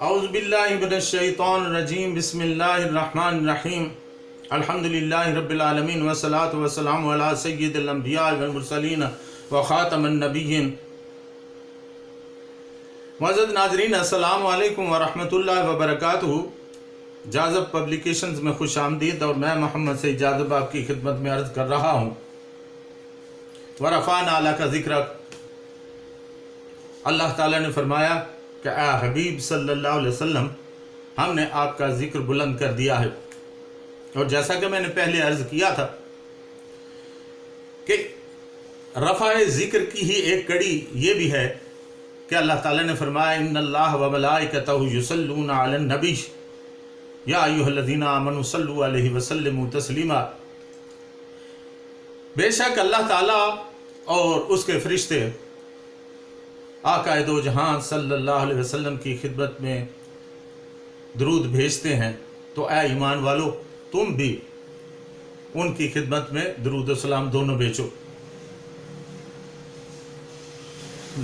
اعوذ باللہ من الشیطان الرجیم بسم اللہ الرحمن الرحیم الحمدللہ رب العالمین والصلاة والسلام علی سید الانبیاء والمرسلین وخاتم النبیین۔ معزز ناظرین، السلام علیکم ورحمۃ اللہ وبرکاتہ۔ جاذب پبلیکیشنز میں خوش آمدید، اور میں محمد سعید جاذب آپ کی خدمت میں عرض کر رہا ہوں۔ ورفعنا لک ذکرک، اللہ تعالیٰ نے فرمایا کہ اے حبیب صلی اللہ علیہ وسلم، ہم نے آپ کا ذکر بلند کر دیا ہے۔ اور جیسا کہ میں نے پہلے عرض کیا تھا کہ رفع ذکر کی ہی ایک کڑی یہ بھی ہے کہ اللہ تعالیٰ نے فرمایا ان اللہ وملائکتہ یصلون علی النبی یا ایھا الذین آمنوا صلوا علیہ وسلموا تسلیما۔ بے شک اللہ تعالیٰ اور اس کے فرشتے آقا دو جہاں صلی اللہ علیہ وسلم کی خدمت میں درود بھیجتے ہیں، تو اے ایمان والو، تم بھی ان کی خدمت میں درود و سلام دونوں بھیجو۔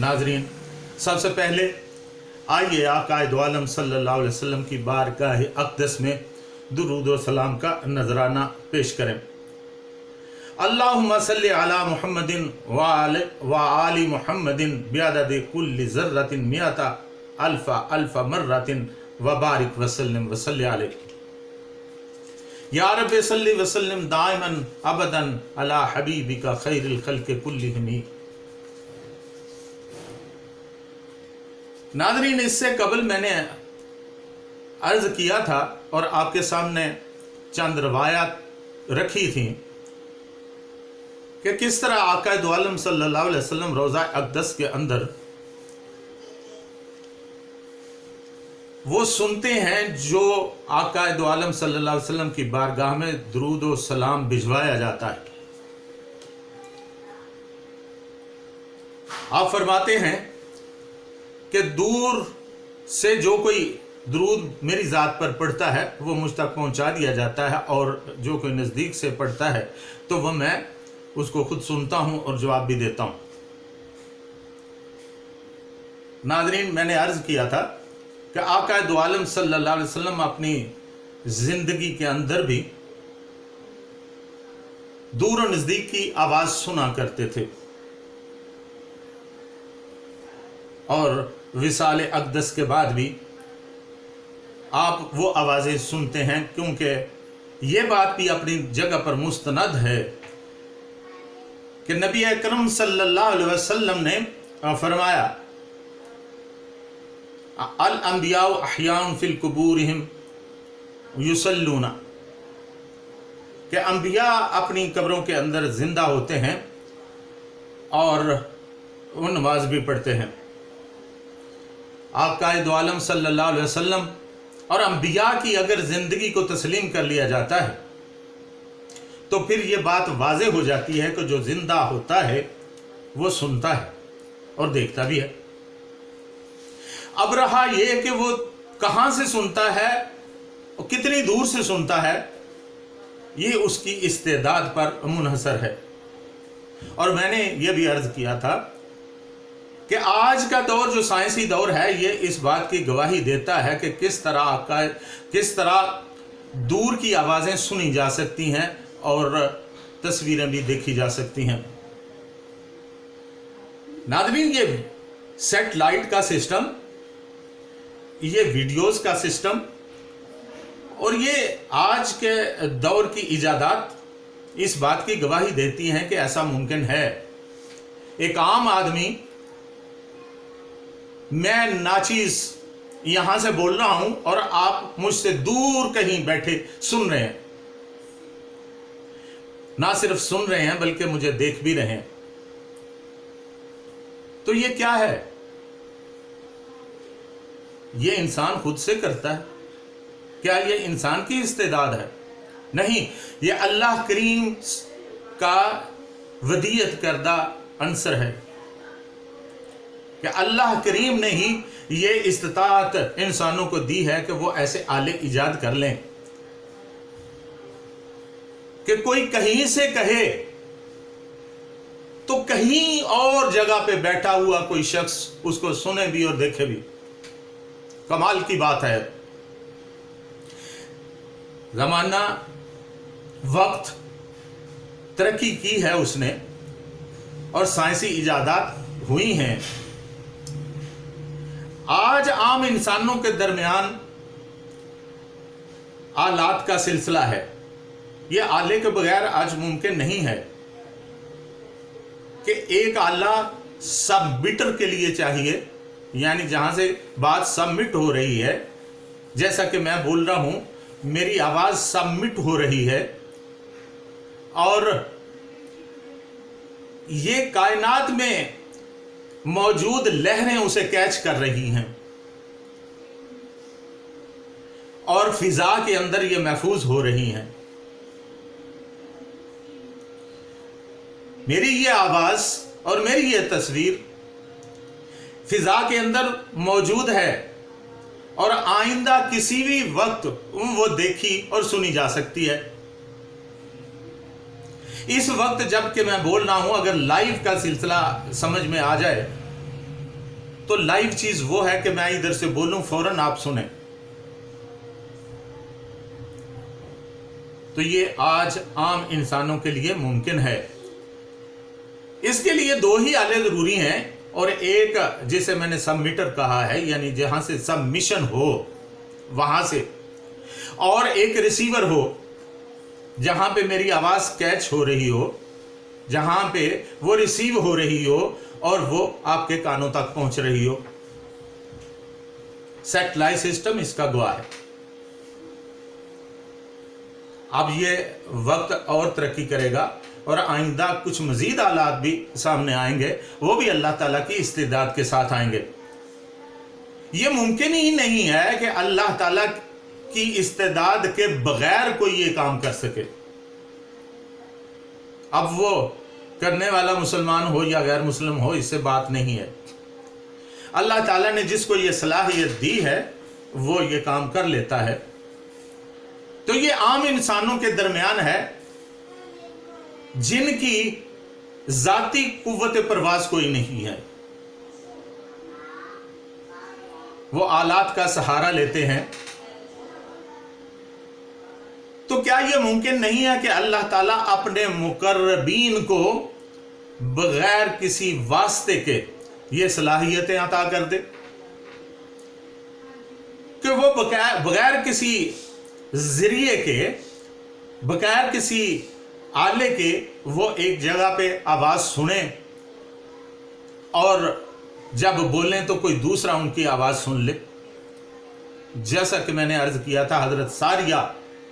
ناظرین، سب سے پہلے آئیے آقا دو عالم صلی اللہ علیہ وسلم کی بارگاہ اقدس میں درود و سلام کا نذرانہ پیش کریں۔ اللہم صلی علی محمد وآل محمد بعدد کل ذرۃ مئۃ الف مرۃ وبارک وسلم وصلی علیہ۔ یا رب صلی وسلم دائما ابدا علی حبیبک خیر الخلق کلہم۔ ناظرین، اس سے قبل میں نے عرض کیا تھا اور آپ کے سامنے چند روایات رکھی تھیں کہ کس طرح آقا دو عالم صلی اللہ علیہ وسلم روضہ اقدس کے اندر وہ سنتے ہیں جو آقا دو عالم صلی اللہ علیہ وسلم کی بارگاہ میں درود و سلام بھجوایا جاتا ہے۔ آپ فرماتے ہیں کہ دور سے جو کوئی درود میری ذات پر پڑھتا ہے وہ مجھ تک پہنچا دیا جاتا ہے، اور جو کوئی نزدیک سے پڑھتا ہے تو وہ میں اس کو خود سنتا ہوں اور جواب بھی دیتا ہوں۔ ناظرین، میں نے عرض کیا تھا کہ آقا دو عالم صلی اللہ علیہ وسلم اپنی زندگی کے اندر بھی دور و نزدیک کی آواز سنا کرتے تھے، اور وصال اقدس کے بعد بھی آپ وہ آوازیں سنتے ہیں، کیونکہ یہ بات بھی اپنی جگہ پر مستند ہے کہ نبی اکرم صلی اللہ علیہ وسلم نے فرمایا الانبیاء احیاء فی القبورہم یصلون، کہ انبیاء اپنی قبروں کے اندر زندہ ہوتے ہیں اور وہ نماز بھی پڑھتے ہیں۔ آقا دو عالم صلی اللہ علیہ وسلم اور انبیاء کی اگر زندگی کو تسلیم کر لیا جاتا ہے تو پھر یہ بات واضح ہو جاتی ہے کہ جو زندہ ہوتا ہے وہ سنتا ہے اور دیکھتا بھی ہے۔ اب رہا یہ کہ وہ کہاں سے سنتا ہے اور کتنی دور سے سنتا ہے، یہ اس کی استعداد پر منحصر ہے۔ اور میں نے یہ بھی عرض کیا تھا کہ آج کا دور جو سائنسی دور ہے، یہ اس بات کی گواہی دیتا ہے کہ کس طرح دور کی آوازیں سنی جا سکتی ہیں اور تصویریں بھی دیکھی جا سکتی ہیں۔ ناظرین، یہ سیٹلائٹ کا سسٹم، یہ ویڈیوز کا سسٹم اور یہ آج کے دور کی ایجادات اس بات کی گواہی دیتی ہیں کہ ایسا ممکن ہے۔ ایک عام آدمی، میں ناچیز یہاں سے بول رہا ہوں اور آپ مجھ سے دور کہیں بیٹھے سن رہے ہیں، نہ صرف سن رہے ہیں بلکہ مجھے دیکھ بھی رہے ہیں، تو یہ کیا ہے؟ یہ انسان خود سے کرتا ہے؟ کیا یہ انسان کی استعداد ہے؟ نہیں، یہ اللہ کریم کا ودیعت کردہ عنصر ہے کہ اللہ کریم نے ہی یہ استطاعت انسانوں کو دی ہے کہ وہ ایسے آلے ایجاد کر لیں کہ کوئی کہیں سے کہے تو کہیں اور جگہ پہ بیٹھا ہوا کوئی شخص اس کو سنے بھی اور دیکھے بھی۔ कमाल की बात है। ज़माना, वक्त तरक्की की है उसने और साइंसी इजादात हुई हैं। आज आम इंसानों के दरमियान आलात का सिलसिला है। ये आले के बगैर आज मुमकिन नहीं है कि एक आला सबमिटर के लिए चाहिए, यानी जहां से बात सबमिट हो रही है, जैसा कि मैं बोल रहा हूं, मेरी आवाज सबमिट हो रही है और ये कायनात में मौजूद लहरें उसे कैच कर रही हैं और फिजा के अंदर ये महफूज हो रही हैं। मेरी ये आवाज और मेरी ये तस्वीर फिजा के अंदर मौजूद है और आइंदा किसी भी वक्त वो देखी और सुनी जा सकती है। इस वक्त जब कि मैं बोल रहा हूं, अगर लाइव का सिलसिला समझ में आ जाए तो लाइव चीज वो है कि मैं इधर से बोलूं, फौरन आप सुने। तो ये आज आम इंसानों के लिए मुमकिन है। इसके लिए दो ही आले जरूरी हैं, और एक जिसे मैंने सबमिटर कहा है, यानी जहां से सबमिशन हो वहां से, और एक रिसीवर हो जहां पे मेरी आवाज कैच हो रही हो, जहां पे वो रिसीव हो रही हो और वो आपके कानों तक पहुंच रही हो। सैटेलाइट सिस्टम इसका गवाह है। अब ये वक्त और तरक्की करेगा और आइंदा कुछ मजीद आलात भी सामने आएंगे, वो भी अल्लाह ताला की इस्तिदाद के साथ आएंगे। ये मुमकिन ही नहीं है कि अल्लाह ताला की इस्तिदाद के बगैर कोई ये काम कर सके। अब वो करने वाला मुसलमान हो या गैर मुस्लिम हो, इससे बात नहीं है। अल्लाह ताला ने जिसको ये सलाहियत दी है वो ये काम कर लेता है। तो ये आम इंसानों के दरमियान है जिनकी जाती कुव्वत परवाज कोई नहीं है। वो आलात का सहारा लेते हैं। तो क्या यह मुमकिन नहीं है कि अल्लाह ताला अपने मुकर्रबीन को बगैर किसी वास्ते के ये सलाहियतें अता कर दे कि वो बगैर किसी जरिए के, बगैर किसी आले के वो एक जगह पे आवाज सुने और जब बोलें तो कोई दूसरा उनकी आवाज सुन ले। जैसा कि मैंने अर्ज किया था, हजरत सारिया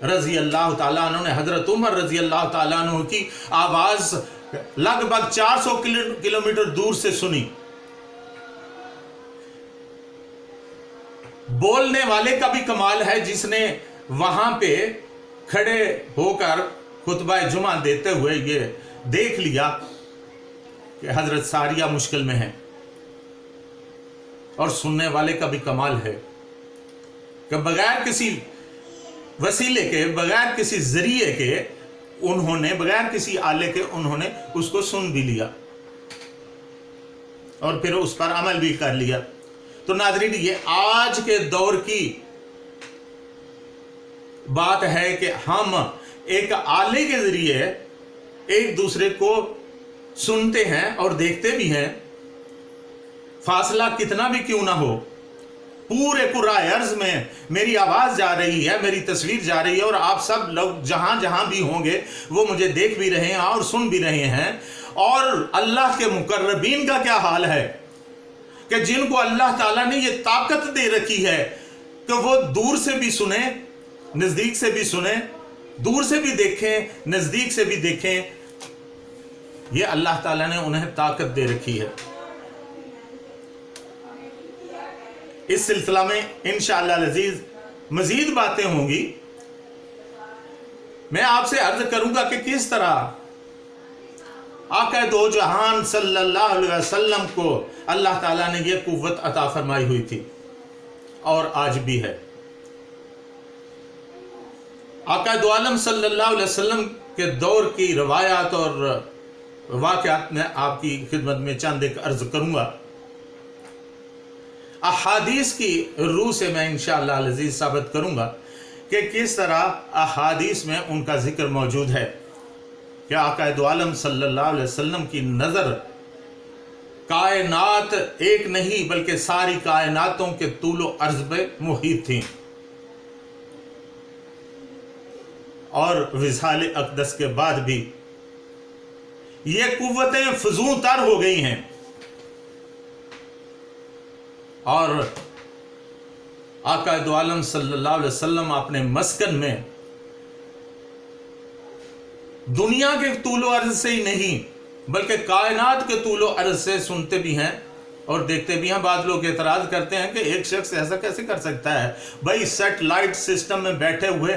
रजी अल्लाह ताला अन्हु ने हजरत उमर रजी अल्लाह ताला अन्हु की आवाज लगभग 400 किलोमीटर दूर से सुनी। बोलने वाले का भी कमाल है जिसने वहां पे खड़े होकर खुतबा जुमा देते हुए ये देख लिया कि हजरत सारिया मुश्किल में है, और सुनने वाले का भी कमाल है कि बगैर किसी वसीले के, बगैर किसी जरिए के उन्होंने, बगैर किसी आले के उन्होंने उसको सुन भी लिया और फिर उस पर अमल भी कर लिया। तो नाज़रीन, ये आज के दौर की बात है कि हम एक आले के जरिए एक दूसरे को सुनते हैं और देखते भी हैं। फासला कितना भी क्यों ना हो, पूरे कुराए अर्ज में मेरी आवाज जा रही है, मेरी तस्वीर जा रही है, और आप सब लोग जहां जहां भी होंगे वो मुझे देख भी रहे हैं और सुन भी रहे हैं। और अल्लाह के मुकर्रबीन का क्या हाल है कि जिनको अल्लाह ताला ने ये ताकत दे रखी है कि वो दूर से भी सुने, नजदीक से भी सुने, दूर से भी देखें, नजदीक से भी देखें। ये अल्लाह ताला ने उन्हें ताकत दे रखी है। इस सिलसिला में इंशाअल्लाह अज़ीज मजीद बातें होंगी। मैं आपसे अर्ज करूंगा कि किस तरह आका दो जहान सल्लल्लाहु अलैहि वसल्लम को अल्लाह ताला ने यह कुव्वत अता फरमाई हुई थी और आज भी है। आका दो आलम सल्लल्लाहु अलैहि वसल्लम के दौर की रवायात और वाक़यात में आपकी खिदमत में चंद एक अर्ज करूंगा। अहादीस की रूह से मैं इंशाअल्लाह अज़ीज़ साबित करूँगा कि किस तरह अहादीस में उनका ज़िक्र मौजूद है कि आका दो आलम सल्लल्लाहु अलैहि वसल्लम की नज़र कायनात एक नहीं बल्कि सारी कायनातों के तूलो अर्ज़ पे मुहीत थी, और विसाल अक़दस के बाद भी ये कुव्वतें फजूं तर हो गई हैं, और आका दो आलम सल्लल्लाहु अलैहि वसल्लम अपने मस्कन में दुनिया के तूलो अर्ज़ से ही नहीं बल्कि कायनात के तूलो अर्ज़ से सुनते भी हैं और देखते भी हैं। बाद लोग एतराज़ करते हैं कि एक शख्स ऐसा कैसे कर सकता है। भाई सेटेलाइट सिस्टम में बैठे हुए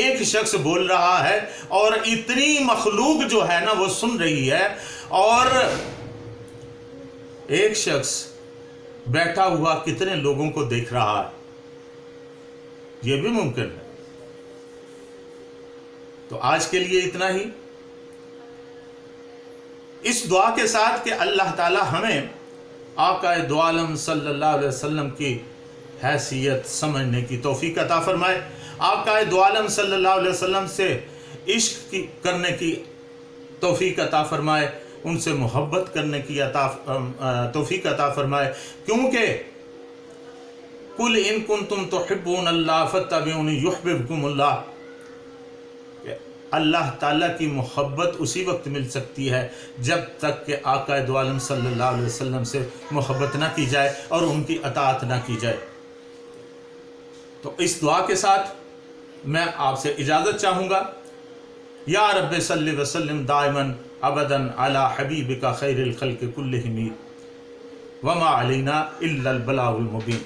एक शख्स बोल रहा है और इतनी मखलूक जो है ना वो सुन रही है, और एक शख्स बैठा हुआ कितने लोगों को देख रहा है, यह भी मुमकिन है। तो आज के लिए इतना ही, इस दुआ के साथ कि अल्लाह ताला हमें आका दो आलम सल्लल्लाहु अलैहि वसल्लम की हैसियत समझने की तौफीक अता फरमाए, आका दो आलम सल्लल्लाहु अलैहि वसल्लम से इश्क करने की तौफीक अता फरमाए, उनसे मोहब्बत करने की तौफीक अता फरमाए, क्योंकि कुल इन कुंतुम तुहिब्बूनल्लाह फत्तबिऊनी युहब्बिबकुमुल्लाह, अल्लाह ताला की मोहब्बत उसी वक्त मिल सकती है जब तक कि आका दो आलम सल्लल्लाहु अलैहि वसल्लम से मोहब्बत ना की जाए और उनकी अताअत ना की जाए। तो इस दुआ के साथ मैं आपसे इजाज़त चाहूँगा। या रब्बि सल्लि व सल्लिम दाइमन अबदन अला हबीबिका खैरिल खल्क़ि कुल्लिहिम व मा अलैना इल्लल बलागुल मुबीन।